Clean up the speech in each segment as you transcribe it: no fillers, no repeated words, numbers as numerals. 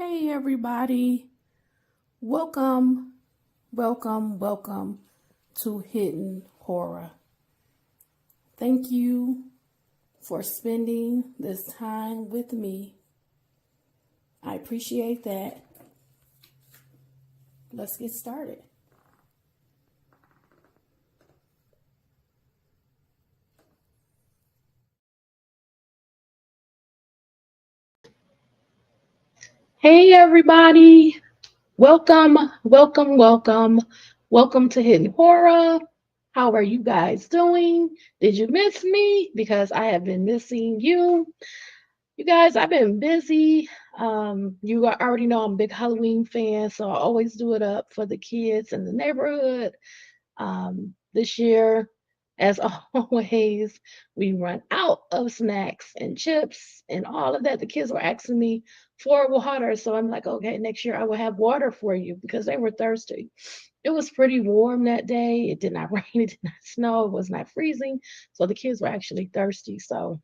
Hey everybody, welcome, welcome to Hidden Horror. Thank you for spending this time with me. I appreciate that. Let's get started. Hey everybody, welcome to Hidden Horror. How are you guys doing? Did you miss me? Because I have been missing you. You guys, I've been busy. You already know I'm a big Halloween fan, so I always do it up for the kids in the neighborhood. This year, as always, we run out of snacks and chips and all of that. The kids were asking me for water, so I'm like, okay, next year I will have water for you because they were thirsty. It was pretty warm that day. It did not rain, it did not snow, it was not freezing, so the kids were actually thirsty. So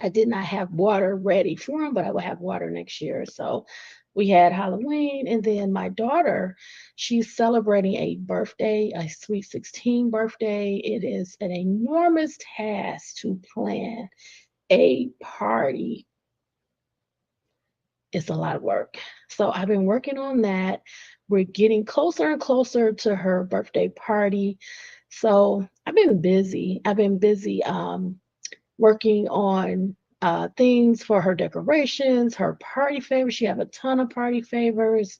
I did not have water ready for them, but I will have water next year. So we had Halloween, and then my daughter, she's celebrating a birthday, a sweet 16 birthday. It is an enormous task to plan a party. It's a lot of work. So I've been working on that. We're getting closer and closer to her birthday party. So I've been busy working on things for her decorations, her party favors. She have a ton of party favors.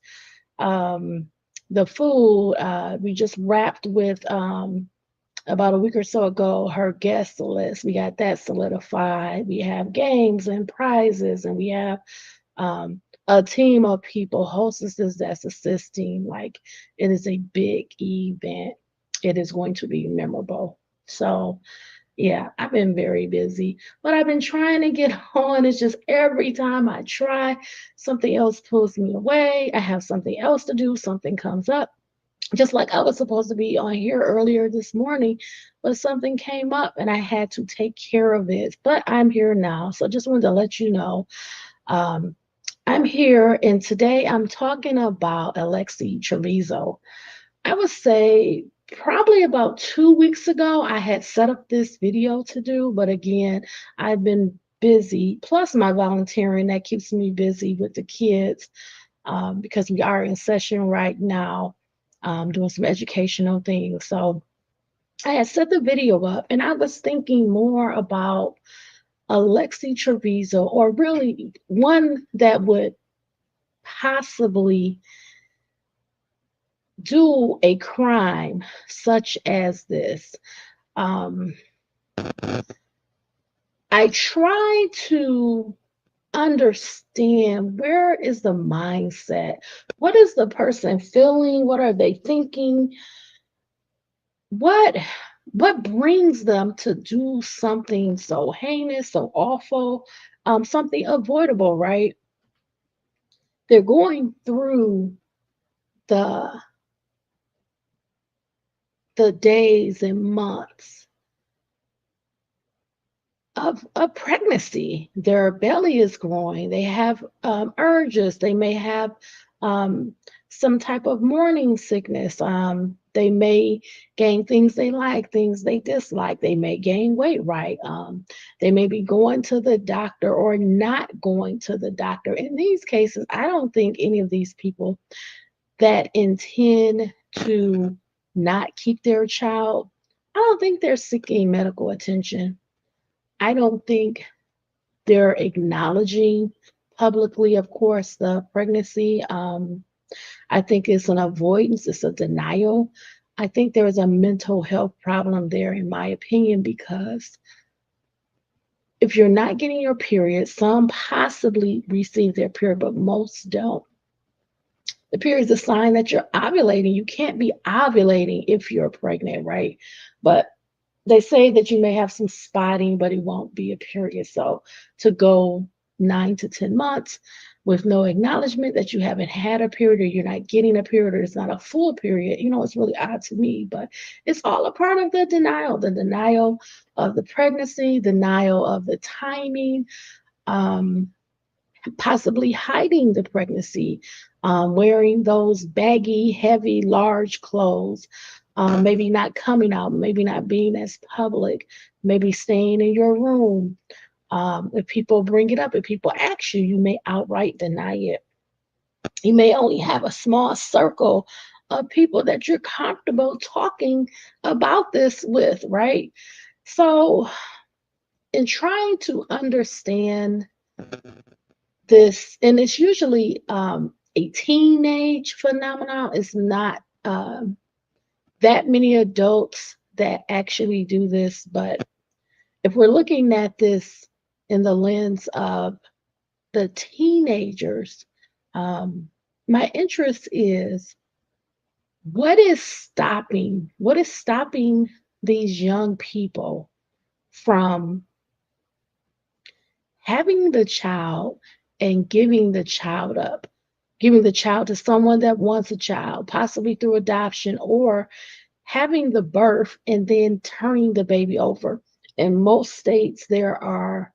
Um, the food we just wrapped with about a week or so ago her guest list. We got that solidified. We have games and prizes, and we have a team of people, hostesses that's assisting. Like it is a big event. It is going to be memorable. So yeah, I've been very busy, but I've been trying to get on. It's just every time I try, something else pulls me away. I have something else to do, something comes up. Just like I was supposed to be on here earlier this morning, but something came up and I had to take care of it. But I'm here now. So just wanted to let you know um, I'm here, and today I'm talking about Alexee Trevizo. I would say probably about 2 weeks ago, I had set up this video to do, but again, I've been busy. Plus, my volunteering that keeps me busy with the kids because we are in session right now, doing some educational things. So I had set the video up, and I was thinking more about Alexee Trevizo, or really one that would possibly do a crime such as this. Um, I try to understand where is the mindset? What is the person feeling? What are they thinking? What what brings them to do something so heinous, so awful, something avoidable, right? They're going through the the days and months of pregnancy. Their belly is growing. They have urges. They may have um, some type of morning sickness. They may gain things they like, things they dislike. They may gain weight, right? They may be going to the doctor or not going to the doctor. In these cases, I don't think any of these people that intend to not keep their child, I don't think they're seeking medical attention. I don't think they're acknowledging publicly, of course, the pregnancy. I think it's an avoidance, it's a denial. I think there is a mental health problem there, in my opinion, because if you're not getting your period, some possibly receive their period, but most don't. The period is a sign that you're ovulating. You can't be ovulating if you're pregnant, right? But they say that you may have some spotting, but it won't be a period. So to go 9 to 10 months with no acknowledgement that you haven't had a period, or you're not getting a period, or it's not a full period, it's really odd to me. But it's all a part of the denial of the pregnancy, denial of the timing. Um, possibly hiding the pregnancy, wearing those baggy, heavy, large clothes, maybe not coming out, maybe not being as public, maybe staying in your room. If people bring it up, if people ask you, you may outright deny it. You may only have a small circle of people that you're comfortable talking about this with, right? So, in trying to understand this, and it's usually a teenage phenomenon, it's not that many adults that actually do this, but if we're looking at this in the lens of the teenagers, um, my interest is what is stopping these young people from having the child and giving the child up, giving the child to someone that wants a child, possibly through adoption, or having the birth and then turning the baby over. In most states, there are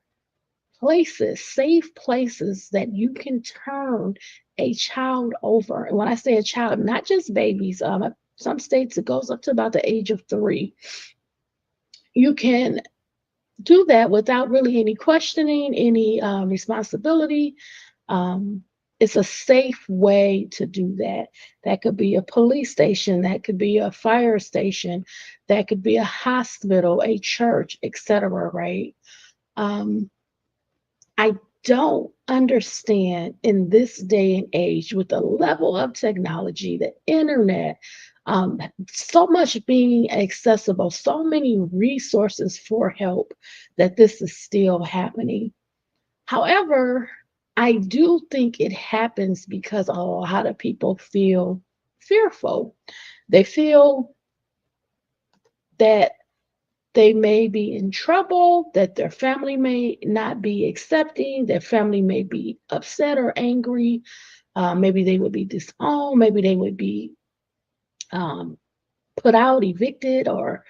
places, safe places that you can turn a child over. And when I say a child, not just babies, some states it goes up to about the age of 3. You can do that without really any questioning, any responsibility. Um, it's a safe way to do that. That could be a police station, that could be a fire station, that could be a hospital, a church, etc. Right? Um, I don't understand in this day and age with the level of technology, the internet, so much being accessible, so many resources for help that this is still happening. However, I do think it happens because a lot of people feel fearful. They feel that they may be in trouble, that their family may not be accepting, their family may be upset or angry. Maybe they would be disowned, maybe they would be um, put out, evicted, or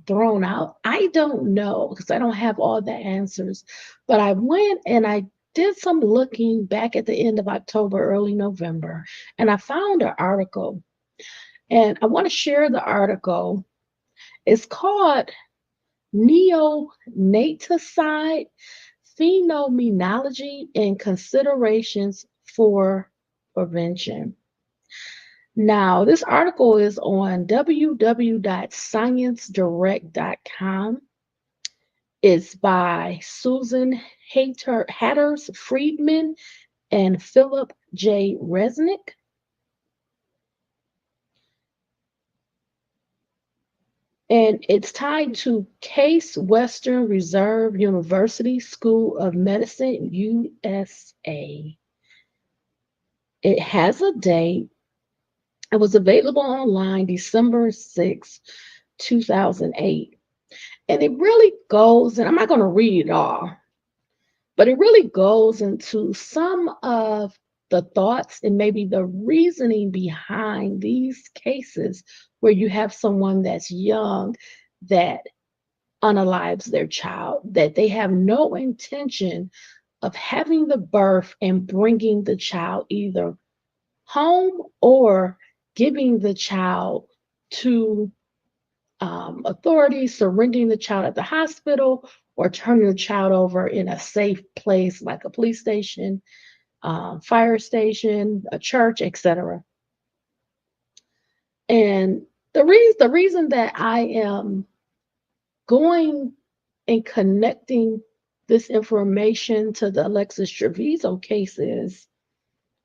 thrown out. I don't know because I don't have all the answers. But I went and I did some looking back at the end of October, early November, and I found an article. And I want to share the article. It's called Neonaticide Phenomenology and Considerations for Prevention. Now, this article is on www.sciencedirect.com. It's by Susan Hatters Friedman and Philip J. Resnick. And it's tied to Case Western Reserve University School of Medicine, USA. It has a date. It was available online December 6, 2008. And it really goes, and I'm not going to read it all, but it really goes into some of the thoughts and maybe the reasoning behind these cases where you have someone that's young that unalives their child, that they have no intention of having the birth and bringing the child either home or giving the child to authorities, surrendering the child at the hospital, or turning the child over in a safe place like a police station, fire station, a church, etc. And the reason that I am going and connecting this information to the Alexee Trevizo case is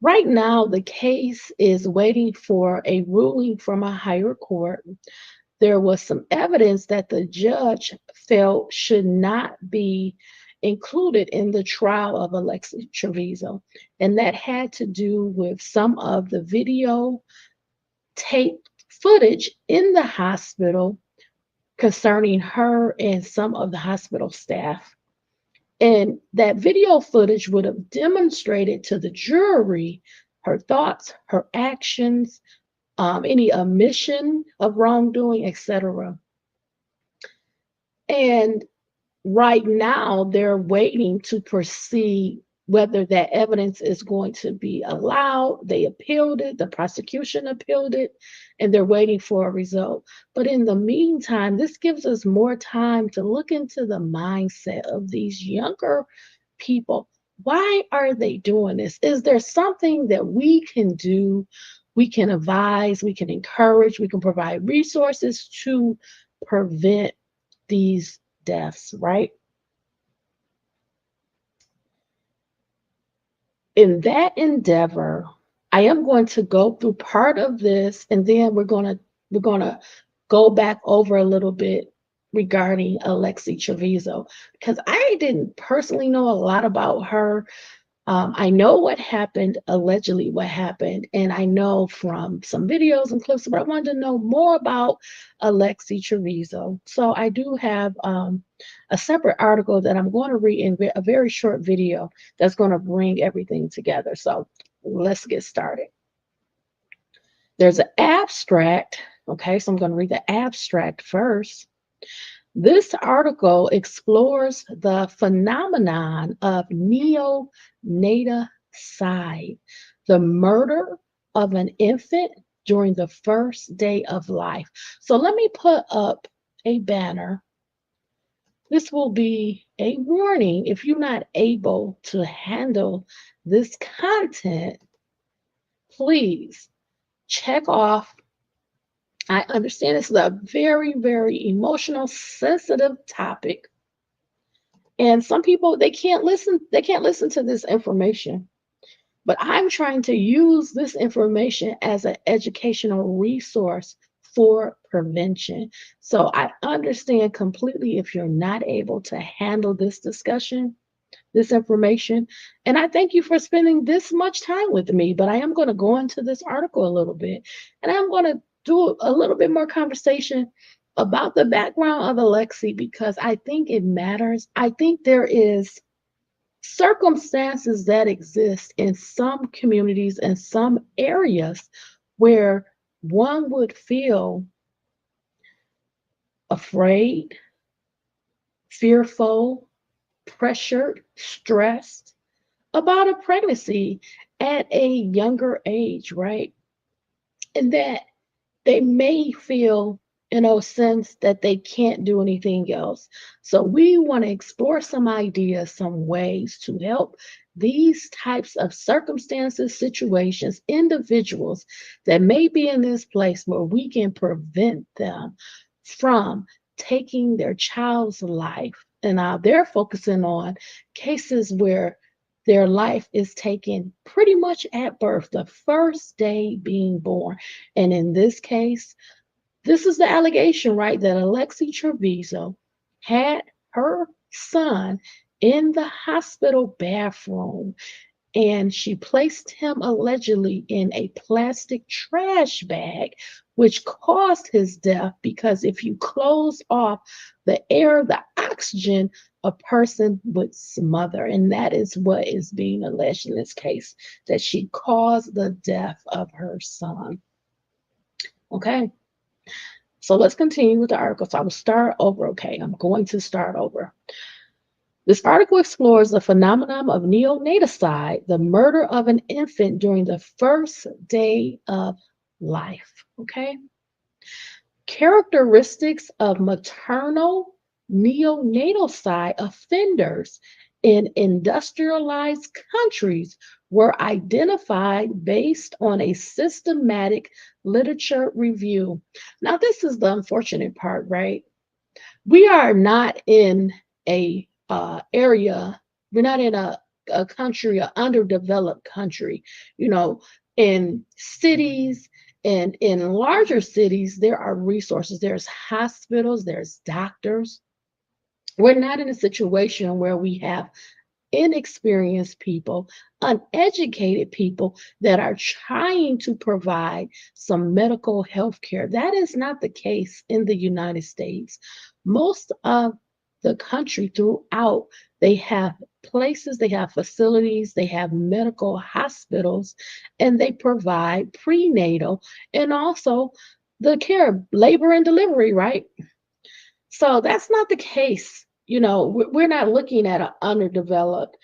right now the case is waiting for a ruling from a higher court. There was some evidence that the judge felt should not be included in the trial of Alexee Trevizo, and that had to do with some of the video tape footage in the hospital concerning her and some of the hospital staff. And that video footage would have demonstrated to the jury her thoughts, her actions, any omission of wrongdoing, etc. And right now, they're waiting to proceed whether that evidence is going to be allowed. They appealed it, the prosecution appealed it, and they're waiting for a result. But in the meantime, this gives us more time to look into the mindset of these younger people. Why are they doing this? Is there something that we can do? We can advise, we can encourage, we can provide resources to prevent these deaths, right? In that endeavor, I am going to go through part of this, and then we're going to go back over a little bit regarding Alexee Trevizo, because I didn't personally know a lot about her. I know what happened, allegedly what happened, and I know from some videos and clips, but I wanted to know more about Alexee Trevizo. So I do have a separate article that I'm going to read in a very short video that's going to bring everything together. So let's get started. There's an abstract. Okay, so I'm going to read the abstract first. This article explores the phenomenon of neonaticide, the murder of an infant during the first day of life. So let me put up a banner. This will be a warning if you're not able to handle this content. Please check off. I understand this is a very, very emotional, sensitive topic. And some people they can't listen to this information. But I'm trying to use this information as an educational resource for prevention. So I understand completely if you're not able to handle this discussion, this information. And I thank you for spending this much time with me. But I am going to go into this article a little bit, and I'm going to do a little bit more conversation about the background of Alexee, because I think it matters. I think there is circumstances that exist in some communities and some areas where one would feel afraid, fearful, pressured, stressed about a pregnancy at a younger age, right? And that they may feel, in a sense, that they can't do anything else. So we want to explore some ideas, some ways to help these types of circumstances, situations, individuals that may be in this place where we can prevent them from taking their child's life. And now they're focusing on cases where their life is taken pretty much at birth, the first day being born. And in this case, this is the allegation, right? That Alexee Trevizo had her son in the hospital bathroom, and she placed him allegedly in a plastic trash bag, which caused his death because if you close off the air, the oxygen, a person would smother. And that is what is being alleged in this case, that she caused the death of her son. Okay. So let's continue with the article. So I will start over. Okay, I'm going to start over. This article explores the phenomenon of neonaticide, the murder of an infant during the first day of life. Okay. Characteristics of maternal neonaticide offenders in industrialized countries were identified based on a systematic literature review. Now, this is the unfortunate part, right? We are not in a area, we're not in a country, an underdeveloped country. You know, in cities and in larger cities, there are resources, there's hospitals, there's doctors. We're not in a situation where we have inexperienced people, uneducated people that are trying to provide some medical health care. That is not the case in the United States. Most of the country throughout, they have places, they have facilities, they have medical hospitals, and they provide prenatal and also the care, labor and delivery, right? So that's not the case. You know, we're not looking at an underdeveloped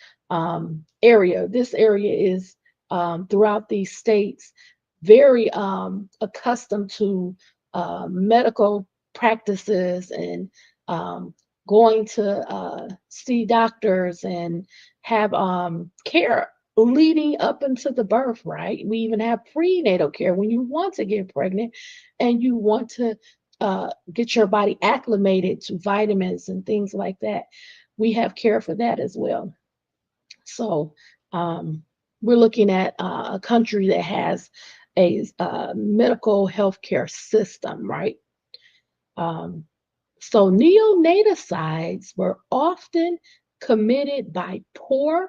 area. This area is throughout these states very accustomed to medical practices and um, going to see doctors and have care leading up into the birth, right? We even have prenatal care when you want to get pregnant and you want to get your body acclimated to vitamins and things like that. We have care for that as well. So um, we're looking at a country that has a medical healthcare system, right? Um, so neonaticides were often committed by poor,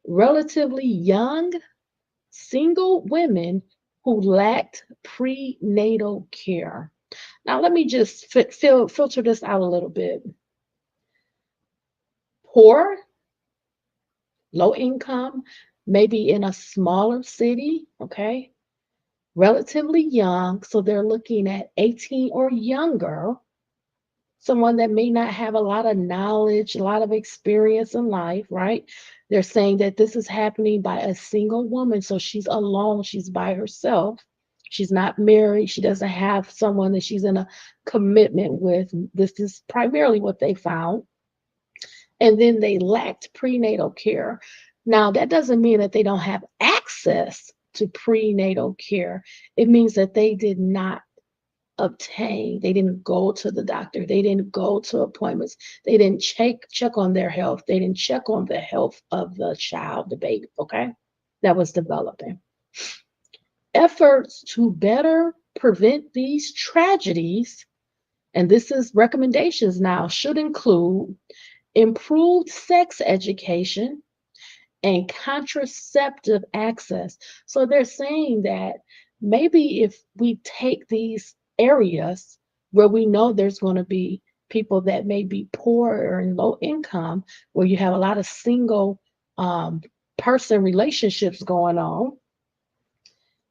relatively young, single women who lacked prenatal care. Now, let me just filter this out a little bit. Poor, low income, maybe in a smaller city, okay? Relatively young, so they're looking at 18 or younger, someone that may not have a lot of knowledge, a lot of experience in life, right? They're saying that this is happening by a single woman, so she's alone, she's by herself. She's not married, she doesn't have someone that she's in a commitment with. This is primarily what they found. And then they lacked prenatal care. Now, that doesn't mean that they don't have access to prenatal care. It means that they did not obtain, they didn't go to the doctor, they didn't go to appointments, they didn't check on their health, they didn't check on the health of the child, the baby, okay, that was developing. Efforts to better prevent these tragedies, and this is recommendations now, should include improved sex education and contraceptive access. So they're saying that maybe if we take these areas where we know there's going to be people that may be poor or in low income, where you have a lot of single um, person relationships going on,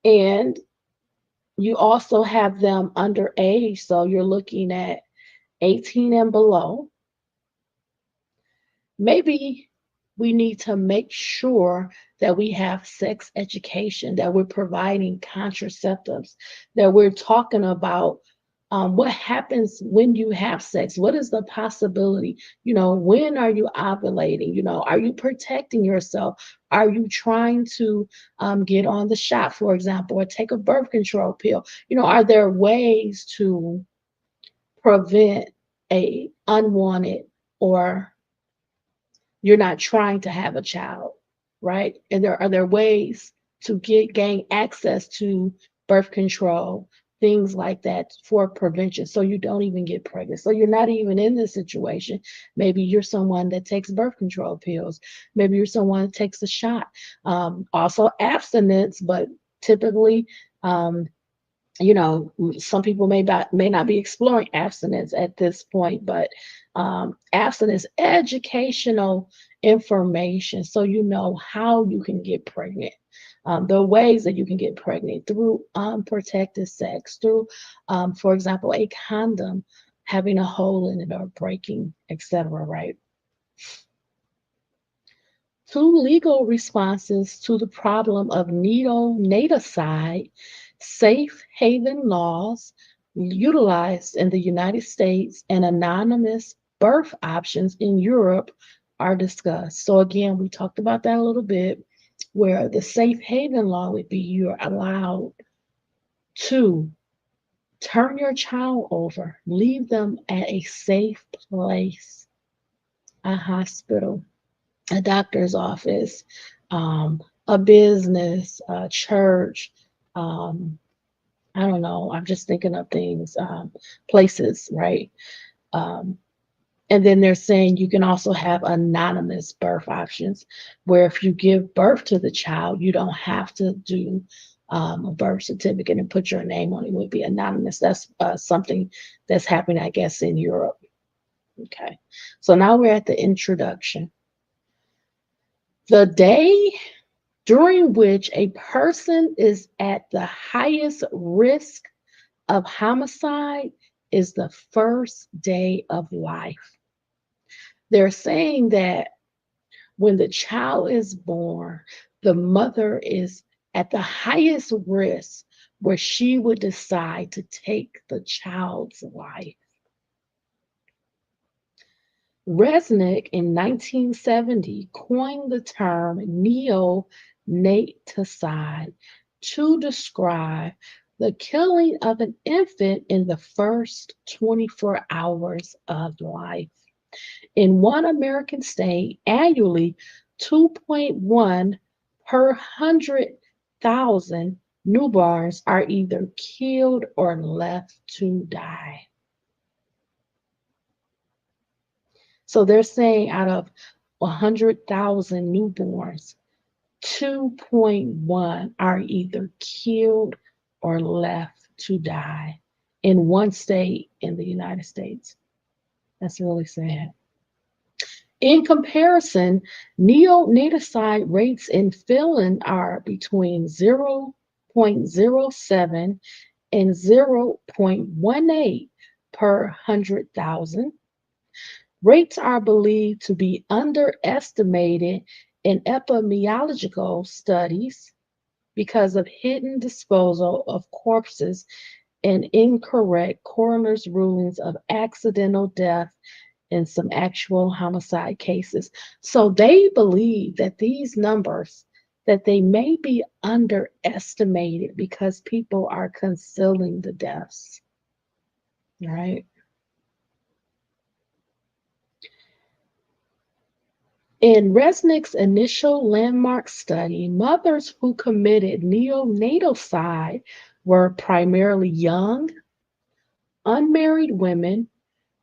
and you also have them underage, so you're looking at 18 and below. Maybe we need to make sure that we have sex education, that we're providing contraceptives, that we're talking about what happens when you have sex. What is the possibility? When are you ovulating? Are you protecting yourself? Are you trying to get on the shot, for example, or take a birth control pill? Are there ways to prevent a unwanted or you're not trying to have a child, right? And are there ways to gain access to birth control, things like that for prevention, so you don't even get pregnant. So you're not even in this situation. Maybe you're someone that takes birth control pills. Maybe you're someone that takes a shot. Also abstinence, but typically um, some people may not be exploring abstinence at this point, but abstinence educational information, so you know how you can get pregnant, the ways that you can get pregnant through unprotected sex, through, for example, a condom having a hole in it or breaking, etc. Right? Two legal responses to the problem of neonaticide, safe haven laws utilized in the United States and anonymous birth options in Europe are discussed. So, again, we talked about that a little bit, where the safe haven law would be you're allowed to turn your child over, leave them at a safe place, a hospital, a doctor's office, a business, a church. Um, I don't know. I'm just thinking of things, places, right? Um, and then they're saying you can also have anonymous birth options, where if you give birth to the child, you don't have to do a birth certificate and put your name on it. It would be anonymous. That's something that's happening, I guess, in Europe. Okay. So now we're at the introduction. The day during which a person is at the highest risk of homicide is the first day of life. They're saying that When the child is born, the mother is at the highest risk where she would decide to take the child's life. Resnick in 1970 coined the term neonaticide to describe the killing of an infant in the first 24 hours of life. In one American state, annually, 2.1 per 100,000 newborns are either killed or left to die. So they're saying out of 100,000 newborns, 2.1 are either killed or left to die in one state in the United States. That's really sad. In comparison, neonaticide rates in Finland are between 0.07 and 0.18 per 100,000. Rates are believed to be underestimated in epidemiological studies because of hidden disposal of corpses and incorrect coroner's rulings of accidental death and some actual homicide cases. So they believe that these numbers that they may be underestimated because people are concealing the deaths, right? In Resnick's initial landmark study, mothers who committed neonaticide were primarily young, unmarried women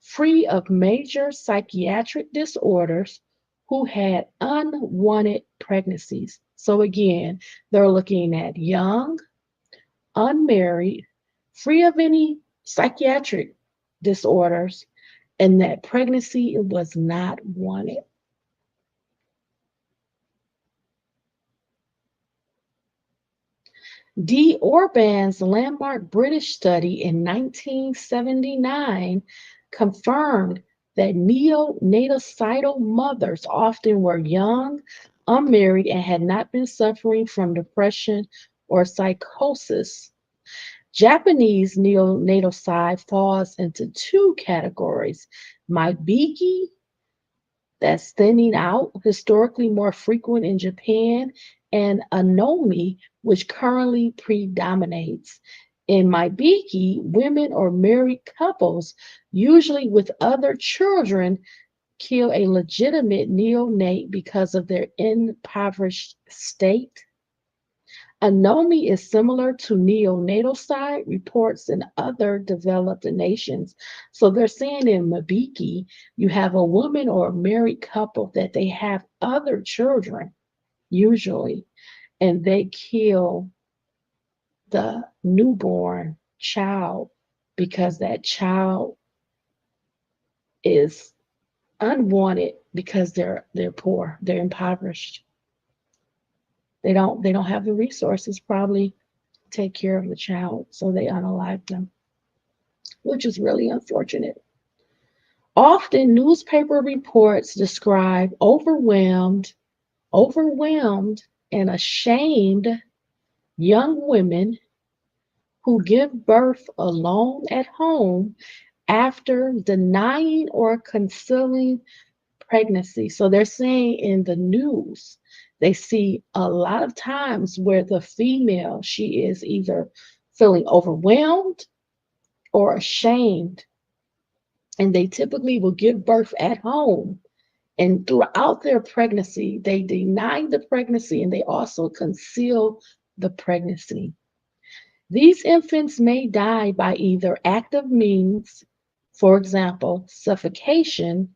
free of major psychiatric disorders who had unwanted pregnancies. So again, they're looking at young, unmarried, free of any psychiatric disorders, and that pregnancy was not wanted. D. Orban's landmark British study in 1979 confirmed that neonatal mothers often were young, unmarried, and had not been suffering from depression or psychosis. Japanese neonaticide falls into two categories: Maibiki, that's thinning out, historically more frequent in Japan, and Anomi, which currently predominates. In Maibiki, women or married couples, usually with other children, kill a legitimate neonate because of their impoverished state. Anomi is similar to neonaticide reports in other developed nations. So they're saying in Mabiki, you have a woman or a married couple that they have other children, usually, and they kill the newborn child because that child is unwanted because they're poor, they're impoverished. They don't have the resources probably take care of the child, so they unalive them, which is really unfortunate. Often newspaper reports describe overwhelmed and ashamed young women who give birth alone at home after denying or concealing pregnancy. So they're saying in the news, they see a lot of times where the female, she is either feeling overwhelmed or ashamed, and they typically will give birth at home. And throughout their pregnancy, they deny the pregnancy and they also conceal the pregnancy. These infants may die by either active means, for example, suffocation,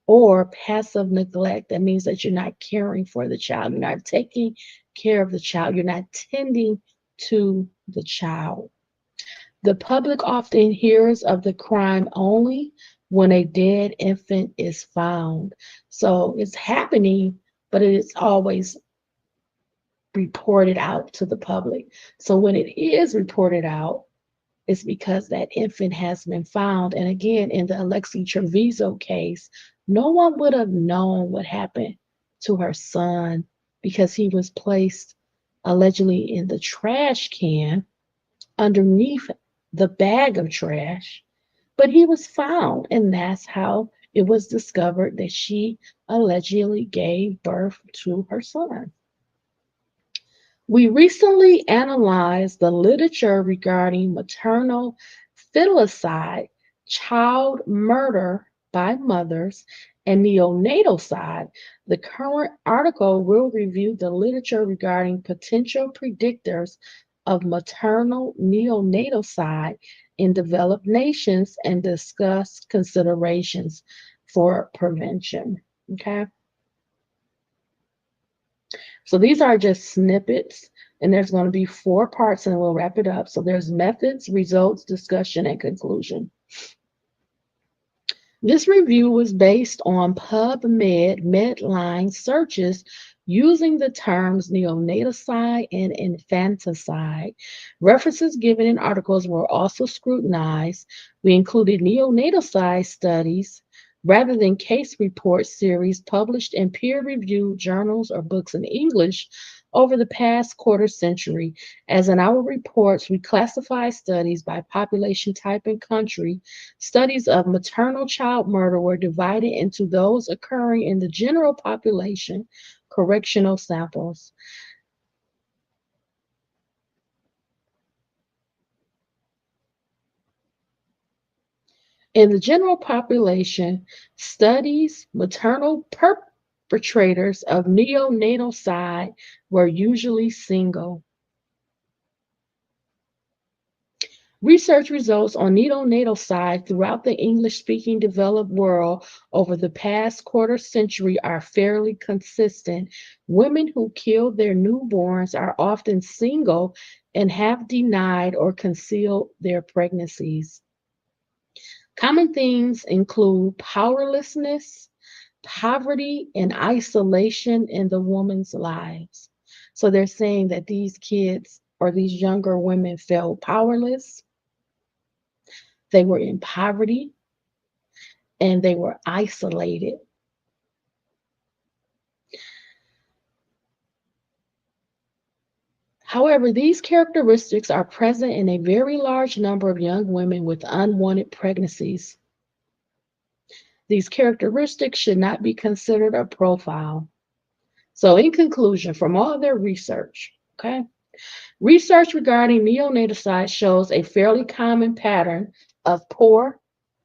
or passive neglect. That means that you're not caring for the child, you're not taking care of the child, you're not tending to the child. The public often hears of the crime only when a dead infant is found. So it's happening, but it is always reported out to the public. So when it is reported out, it's because that infant has been found. And again, in the Alexee Trevizo case, no one would have known what happened to her son because he was placed allegedly in the trash can underneath the bag of trash. But he was found, and that's how it was discovered that she allegedly gave birth to her son. We recently analyzed the literature regarding maternal filicide, child murder by mothers, and neonaticide. The current article will review the literature regarding potential predictors of maternal neonaticide in developed nations and discuss considerations for prevention. Okay. So these are just snippets, and there's going to be 4 parts, and we'll wrap it up. So there's methods, results, discussion, and conclusion. This review was based on PubMed Medline searches using the terms neonaticide and infanticide. References given in articles were also scrutinized. We included neonaticide studies rather than case report series published in peer-reviewed journals or books in English over the past quarter century. As in our reports, we classify studies by population type and country. Studies of maternal child murder were divided into those occurring in the general population, correctional samples. In the general population, studies maternal perpetrators of neonaticide were usually single. Research results on neonaticide throughout the English-speaking developed world over the past quarter century are fairly consistent. Women who kill their newborns are often single and have denied or concealed their pregnancies. Common themes include powerlessness, poverty, and isolation in the woman's lives. So they're saying that these kids or these younger women felt powerless, they were in poverty, and they were isolated. However, these characteristics are present in a very large number of young women with unwanted pregnancies. These characteristics should not be considered a profile. So, in conclusion, from all their research, okay, research regarding neonaticide shows a fairly common pattern of poor,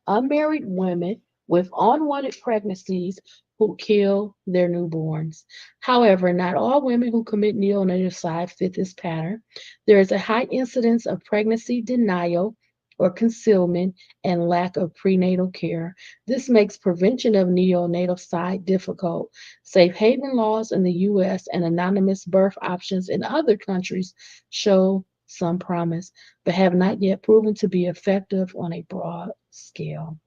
unmarried women with unwanted pregnancies who kill their newborns. However, not all women who commit neonaticide fit this pattern. There is a high incidence of pregnancy denial or concealment and lack of prenatal care. This makes prevention of neonaticide difficult. Safe haven laws in the US and anonymous birth options in other countries show some promise, but have not yet proven to be effective on a broad scale.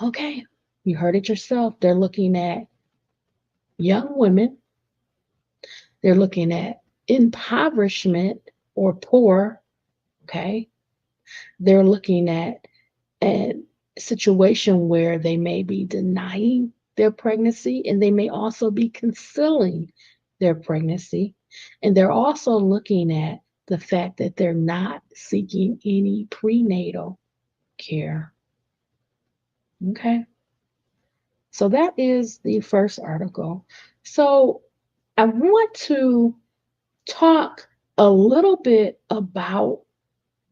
Okay, you heard it yourself. They're looking at young women, they're looking at impoverishment or poor, okay? They're looking at a situation where they may be denying their pregnancy and they may also be concealing their pregnancy. And they're also looking at the fact that they're not seeking any prenatal care. Okay. So that is the first article. So I want to talk a little bit about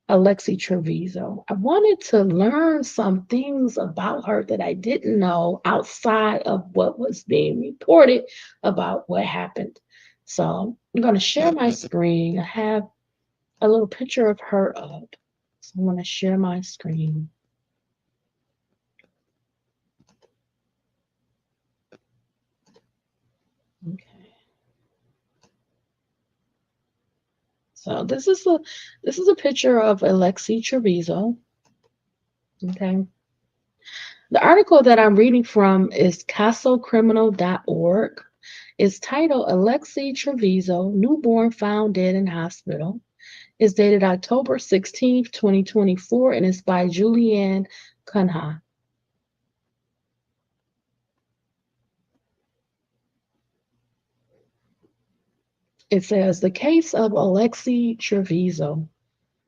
Alexee Trevizo. I wanted to learn some things about her that I didn't know outside of what was being reported about what happened. So I'm going to share my screen. I have a little picture of her up. So I'm going to share my screen. Okay. So this is a picture of Alexee Trevizo. Okay. The article that I'm reading from is casocriminal.org. It's titled Alexee Trevizo, Newborn Found Dead in Hospital. It's dated October 16th, 2024, and it's by Julianne Cunha. It says the case of Alexee Trevizo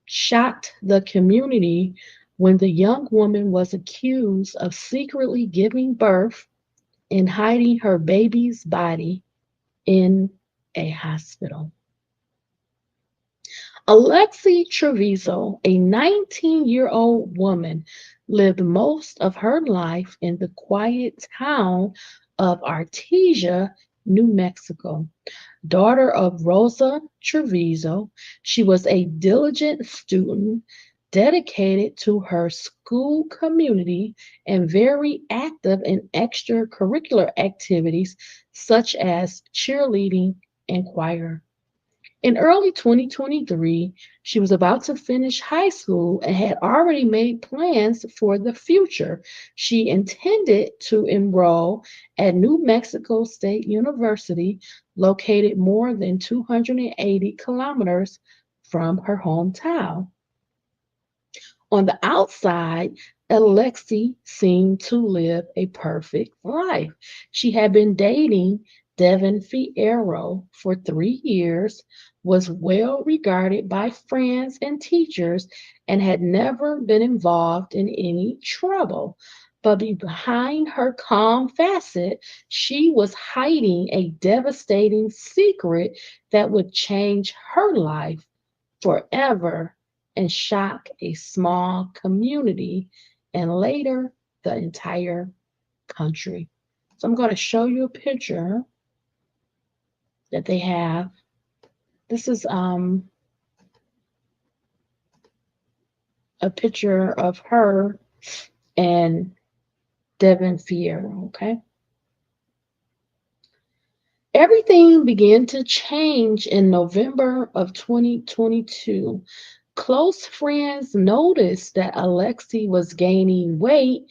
shocked the community when the young woman was accused of secretly giving birth and hiding her baby's body in a hospital. Alexee Trevizo, a 19-year-old woman, lived most of her life in the quiet town of Artesia, New Mexico. Daughter of Rosa Trevizo, she was a diligent student, dedicated to her school community, and very active in extracurricular activities such as cheerleading and choir. In early 2023, she was about to finish high school and had already made plans for the future. She intended to enroll at New Mexico State University, located more than 280 kilometers from her hometown. On the outside, Alexei seemed to live a perfect life. She had been dating Devin Fierro for 3 years, was well regarded by friends and teachers, and had never been involved in any trouble. But behind her calm facet, she was hiding a devastating secret that would change her life forever and shock a small community and later the entire country. So I'm going to show you a picture that they have. This is a picture of her and Devin Fierro, okay? Everything began to change in November of 2022. Close friends noticed that Alexei was gaining weight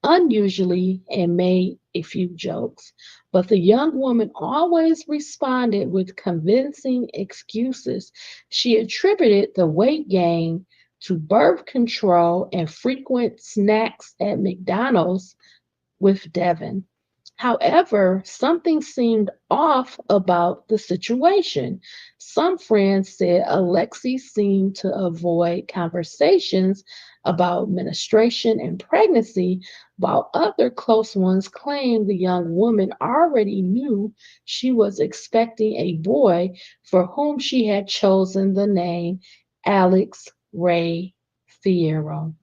unusually and made a few jokes. But the young woman always responded with convincing excuses. She attributed the weight gain to birth control and frequent snacks at McDonald's with Devon. However, something seemed off about the situation. Some friends said Alexei seemed to avoid conversations about menstruation and pregnancy, while other close ones claimed the young woman already knew she was expecting a boy for whom she had chosen the name Alex Ray Fierro.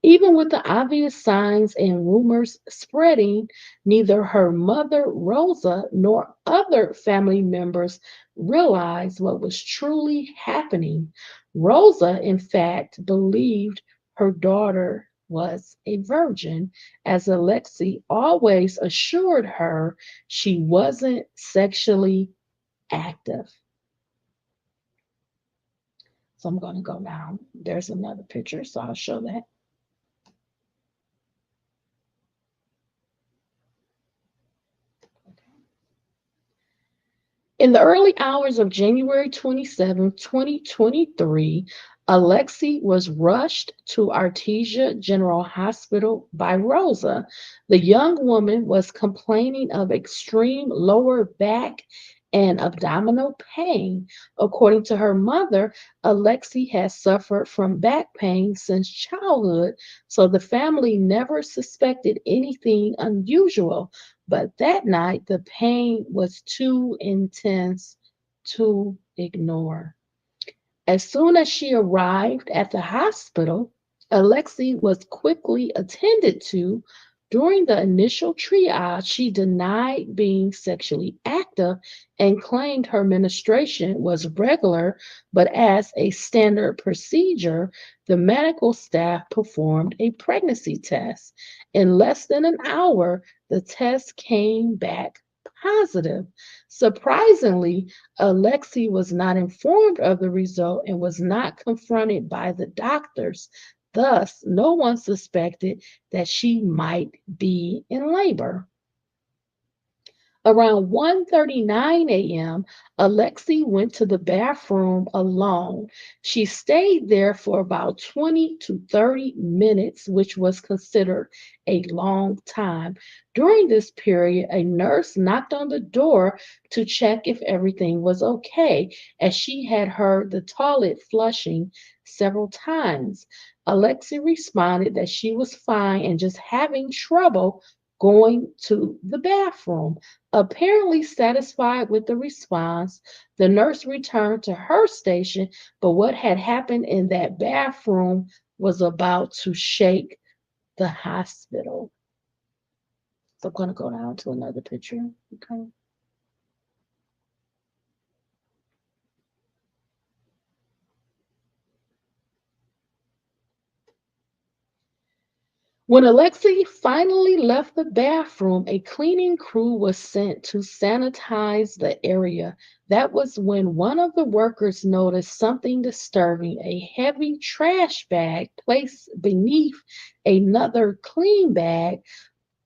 Even with the obvious signs and rumors spreading, neither her mother, Rosa, nor other family members realized what was truly happening. Rosa, in fact, believed her daughter was a virgin, as Alexei always assured her she wasn't sexually active. So I'm going to go now. There's another picture, so I'll show that. In the early hours of January 27, 2023, Alexei was rushed to Artesia General Hospital by Rosa. The young woman was complaining of extreme lower back and abdominal pain. According to her mother, Alexei has suffered from back pain since childhood, so the family never suspected anything unusual. But that night, the pain was too intense to ignore. As soon as she arrived at the hospital, Alexei was quickly attended to. During the initial triage, she denied being sexually active and claimed her menstruation was regular, but as a standard procedure, the medical staff performed a pregnancy test. In less than an hour, the test came back positive. Surprisingly, Alexei was not informed of the result and was not confronted by the doctors. Thus, no one suspected that she might be in labor. Around 1:39 a.m., Alexei went to the bathroom alone. She stayed there for about 20 to 30 minutes, which was considered a long time. During this period, a nurse knocked on the door to check if everything was okay, as she had heard the toilet flushing several times. Alexei responded that she was fine and just having trouble going to the bathroom. Apparently satisfied with the response, the nurse returned to her station, but what had happened in that bathroom was about to shake the hospital. So I'm going to go down to another picture. Okay. When Alexei finally left the bathroom, a cleaning crew was sent to sanitize the area. That was when one of the workers noticed something disturbing, a heavy trash bag placed beneath another clean bag.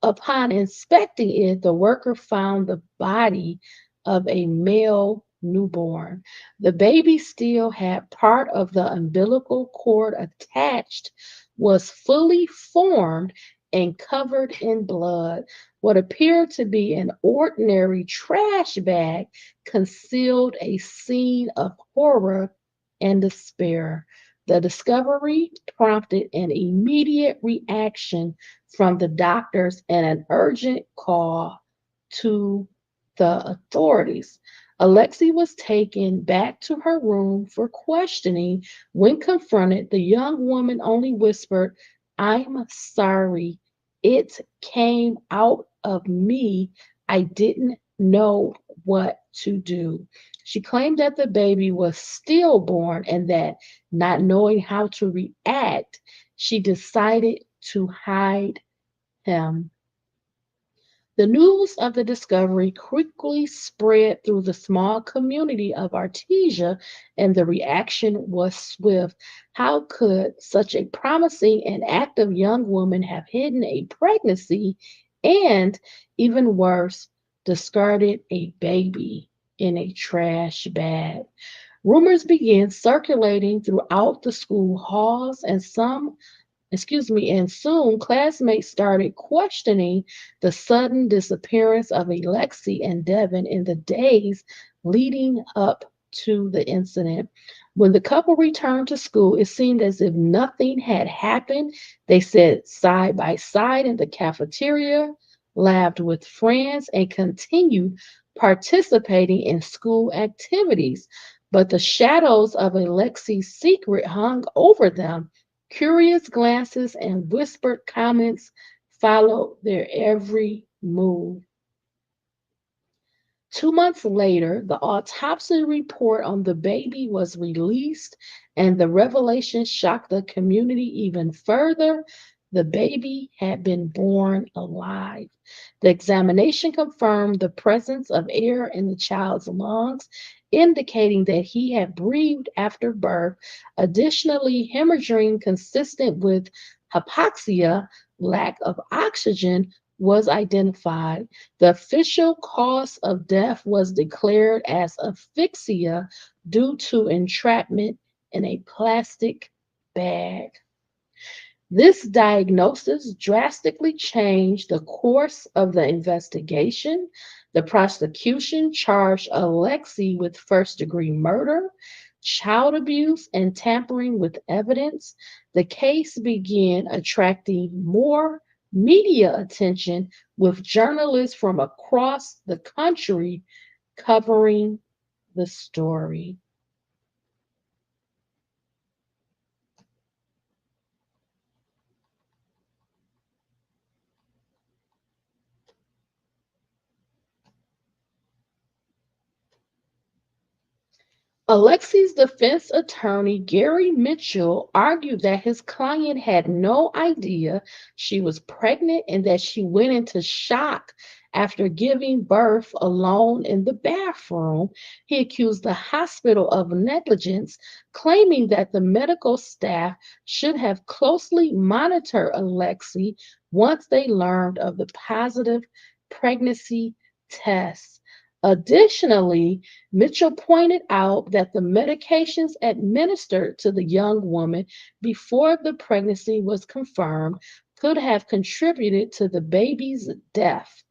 Upon inspecting it, the worker found the body of a male newborn. The baby still had part of the umbilical cord attached, was fully formed, and covered in blood. What appeared to be an ordinary trash bag concealed a scene of horror and despair. The discovery prompted an immediate reaction from the doctors and an urgent call to the authorities. Alexei was taken back to her room for questioning. When confronted, the young woman only whispered, "I'm sorry. It came out of me. I didn't know what to do." She claimed that the baby was stillborn and that, not knowing how to react, she decided to hide him. The news of the discovery quickly spread through the small community of Artesia, and the reaction was swift. How could such a promising and active young woman have hidden a pregnancy and, even worse, discarded a baby in a trash bag? Rumors began circulating throughout the school halls, and soon classmates started questioning the sudden disappearance of Alexei and Devin in the days leading up to the incident. When the couple returned to school, it seemed as if nothing had happened. They sat side by side in the cafeteria, laughed with friends, and continued participating in school activities. But the shadows of Alexei's secret hung over them. Curious glances and whispered comments followed their every move. 2 months later, the autopsy report on the baby was released, and the revelation shocked the community even further. The baby had been born alive. The examination confirmed the presence of air in the child's lungs, indicating that he had breathed after birth. Additionally, hemorrhaging consistent with hypoxia, lack of oxygen, was identified. The official cause of death was declared as asphyxia due to entrapment in a plastic bag. This diagnosis drastically changed the course of the investigation. The prosecution charged Alexei with first-degree murder, child abuse, and tampering with evidence. The case began attracting more media attention, with journalists from across the country covering the story. Alexei's defense attorney, Gary Mitchell, argued that his client had no idea she was pregnant and that she went into shock after giving birth alone in the bathroom. He accused the hospital of negligence, claiming that the medical staff should have closely monitored Alexei once they learned of the positive pregnancy tests. Additionally, Mitchell pointed out that the medications administered to the young woman before the pregnancy was confirmed could have contributed to the baby's death.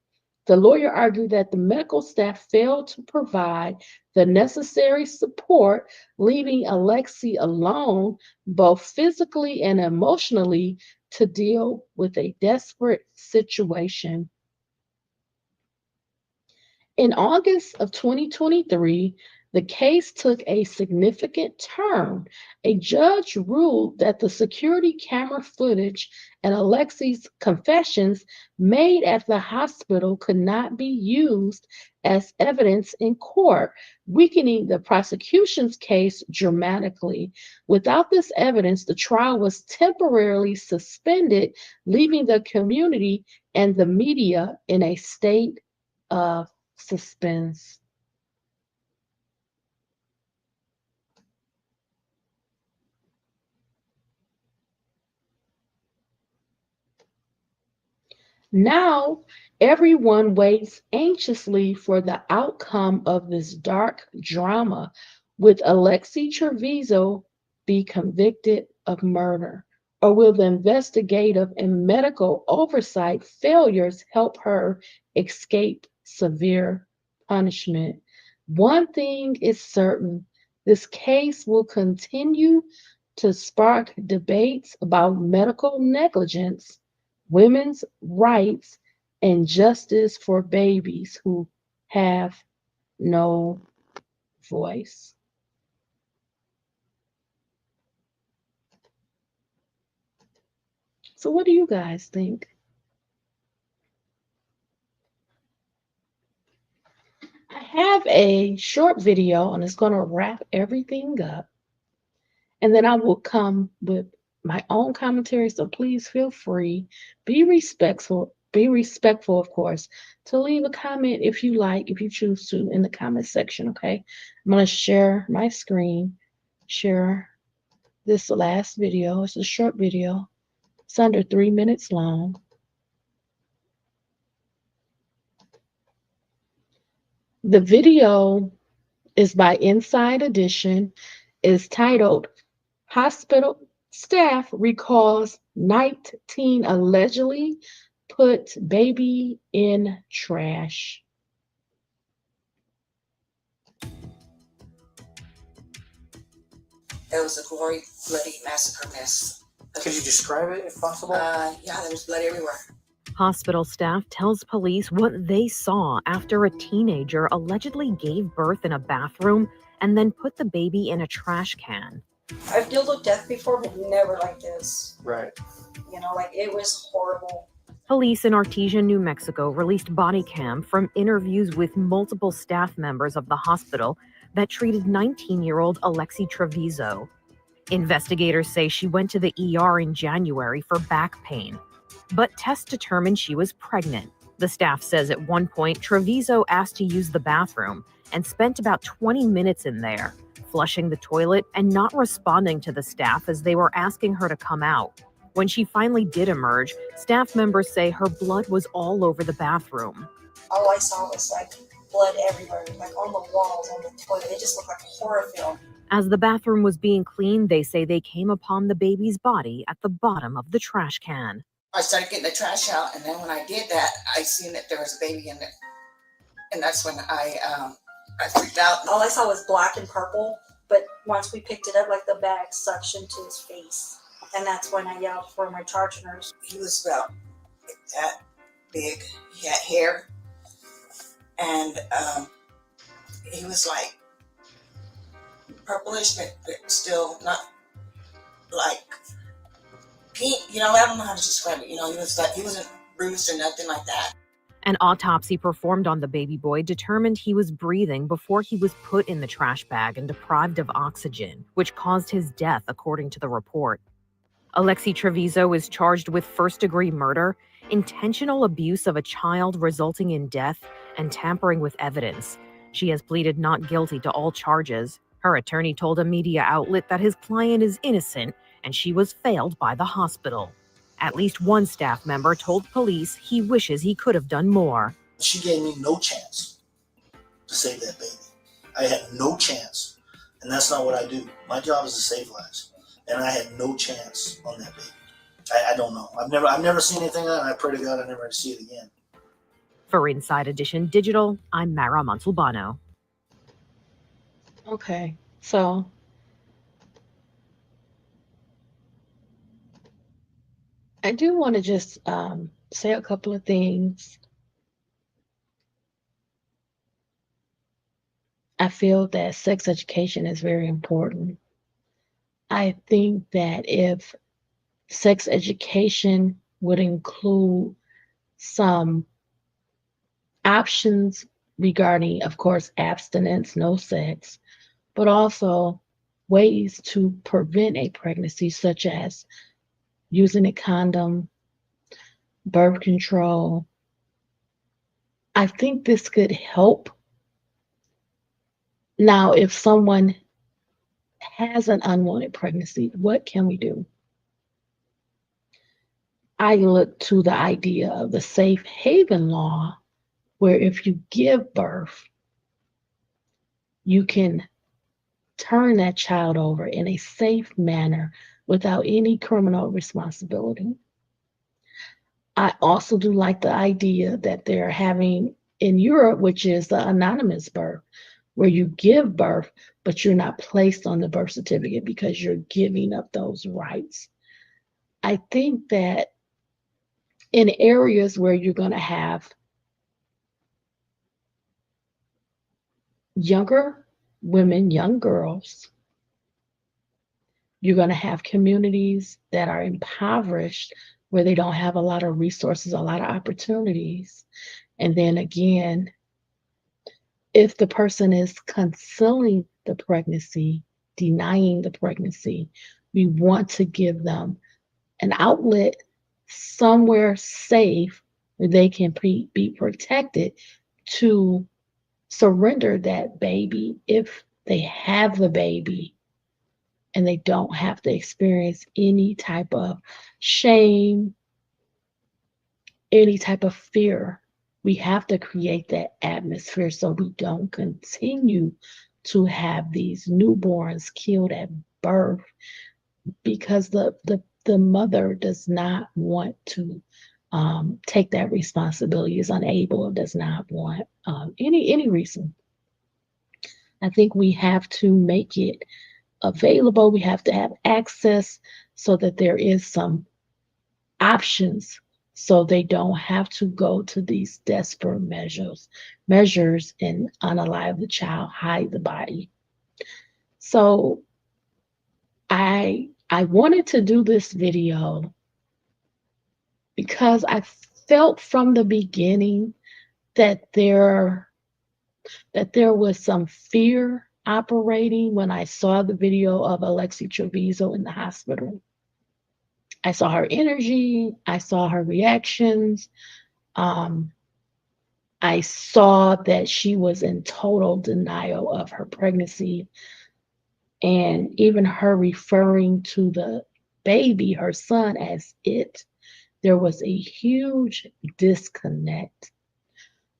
The lawyer argued that the medical staff failed to provide the necessary support, leaving Alexee alone, both physically and emotionally, to deal with a desperate situation. In August of 2023, the case took a significant turn. A judge ruled that the security camera footage and Alexee's confessions made at the hospital could not be used as evidence in court, weakening the prosecution's case dramatically. Without this evidence, the trial was temporarily suspended, leaving the community and the media in a state of suspense. Now, everyone waits anxiously for the outcome of this dark drama. Will Alexee Trevizo be convicted of murder? Or will the investigative and medical oversight failures help her escape severe punishment? One thing is certain, this case will continue to spark debates about medical negligence, women's rights, and justice for babies who have no voice. So, what do you guys think? I have a short video and it's going to wrap everything up. And then I will come with my own commentary. So please feel free, be respectful, of course, to leave a comment if you like, if you choose to, in the comment section. Okay. I'm going to share my screen, share this last video. It's a short video, it's under 3 minutes long. The video is by Inside Edition, is titled Hospital Staff Recalls Night Teen Allegedly Put Baby in Trash. It was a gory, bloody massacre mess. Could you describe it if possible? Yeah, there was blood everywhere. Hospital staff tells police what they saw after a teenager allegedly gave birth in a bathroom and then put the baby in a trash can. I've dealt with death before, but never like this. Right. You know, like it was horrible. Police in Artesia, New Mexico released body cam from interviews with multiple staff members of the hospital that treated 19-year-old Alexee Trevizo. Investigators say she went to the ER in January for back pain, but tests determined she was pregnant. The staff says at one point, Trevizo asked to use the bathroom and spent about 20 minutes in there, flushing the toilet and not responding to the staff as they were asking her to come out. When she finally did emerge, staff members say her blood was all over the bathroom. All I saw was like blood everywhere, like on the walls, on the toilet. It just looked like a horror film. As the bathroom was being cleaned, they say they came upon the baby's body at the bottom of the trash can. I started getting the trash out, and then when I did that, I seen that there was a baby in it, and that's when I freaked out. All I saw was black and purple, but once we picked it up, like the bag suctioned to his face, and that's when I yelled for my charge nurse. He was about that big. He had hair, and he was like purplish, but still not like pink. You know, I don't know how to describe it. You know, he wasn't bruised or nothing like that. An autopsy performed on the baby boy determined he was breathing before he was put in the trash bag and deprived of oxygen, which caused his death, according to the report. Alexee Trevizo is charged with first-degree murder, intentional abuse of a child resulting in death, and tampering with evidence. She has pleaded not guilty to all charges. Her attorney told a media outlet that his client is innocent and she was failed by the hospital. At least one staff member told police he wishes he could have done more. She gave me no chance to save that baby. I had no chance, and that's not what I do. My job is to save lives, and I had no chance on that baby. I don't know. I've never seen anything like that, and I pray to God I never see it again. For Inside Edition Digital, I'm Mara Montalbano. Okay, so I do want to just say a couple of things. I feel that sex education is very important. I think that if sex education would include some options regarding, of course, abstinence, no sex, but also ways to prevent a pregnancy, such as using a condom, birth control. I think this could help. Now, if someone has an unwanted pregnancy, what can we do? I look to the idea of the safe haven law, where if you give birth, you can turn that child over in a safe manner without any criminal responsibility. I also do like the idea that they're having in Europe, which is the anonymous birth, where you give birth, but you're not placed on the birth certificate because you're giving up those rights. I think that in areas where you're going to have younger women, young girls, you're going to have communities that are impoverished where they don't have a lot of resources, a lot of opportunities. And then again, if the person is concealing the pregnancy, denying the pregnancy, we want to give them an outlet somewhere safe where they can be protected to surrender that baby if they have the baby and they don't have to experience any type of shame, any type of fear. We have to create that atmosphere so we don't continue to have these newborns killed at birth because the mother does not want to take that responsibility, is unable, or does not want any reason. I think we have to make it available. We have to have access so that there is some options so they don't have to go to these desperate measures and unalive the child, hide the body. So I wanted to do this video because I felt from the beginning that there was some fear operating when I saw the video of Alexee Trevizo in the hospital. I saw her energy, I saw her reactions. I saw that she was in total denial of her pregnancy. And even her referring to the baby, her son, as it, there was a huge disconnect.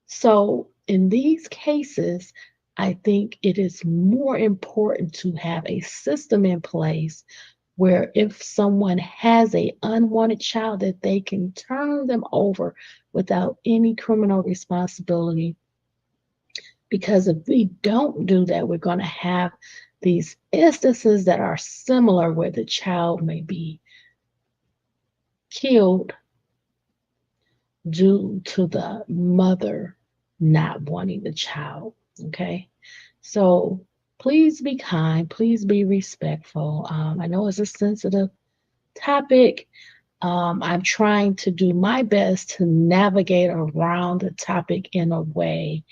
So, in these cases, I think it is more important to have a system in place where if someone has an unwanted child, that they can turn them over without any criminal responsibility. Because if we don't do that, we're going to have these instances that are similar where the child may be killed due to the mother not wanting the child. Okay. So please be kind. Please be respectful. I know it's a sensitive topic. I'm trying to do my best to navigate around the topic in a way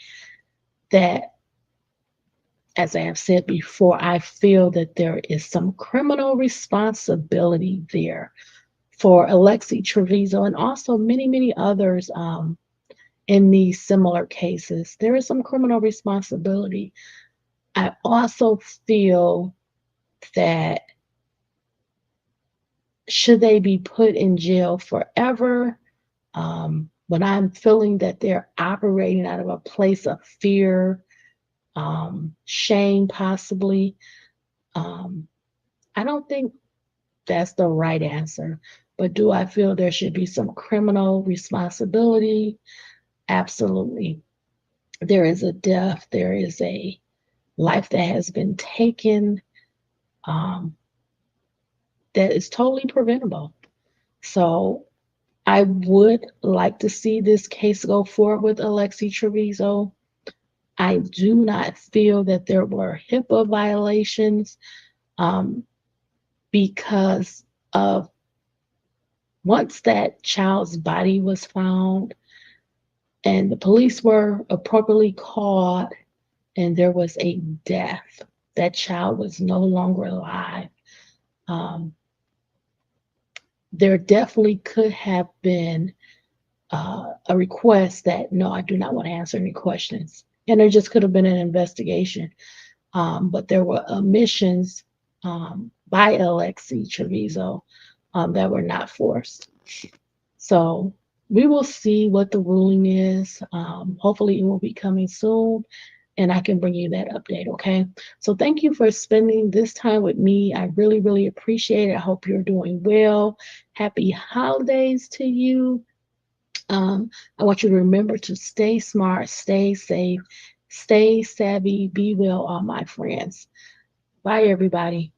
that, as I have said before, I feel that there is some criminal responsibility there for Alexee Trevizo and also many, many others in these similar cases. There is some criminal responsibility. I also feel that should they be put in jail forever? but I'm feeling that they're operating out of a place of fear, shame, possibly. Um, I don't think that's the right answer. But do I feel there should be some criminal responsibility? Absolutely. There is a death, there is a life that has been taken, um, that is totally preventable. So I would like to see this case go forward with Alexee Trevizo. I do not feel that there were HIPAA violations, um, because of once that child's body was found and the police were appropriately called and there was a death, that child was no longer alive. Um, there definitely could have been a request that, no, I do not want to answer any questions. And there just could have been an investigation. But there were omissions, by Alexee Trevizo, that were not forced. So we will see what the ruling is. Hopefully, it will be coming soon and I can bring you that update. Okay. So thank you for spending this time with me. I really, really appreciate it. I hope you're doing well. Happy holidays to you. I want you to remember to stay smart, stay safe, stay savvy, be well, all my friends. Bye, everybody.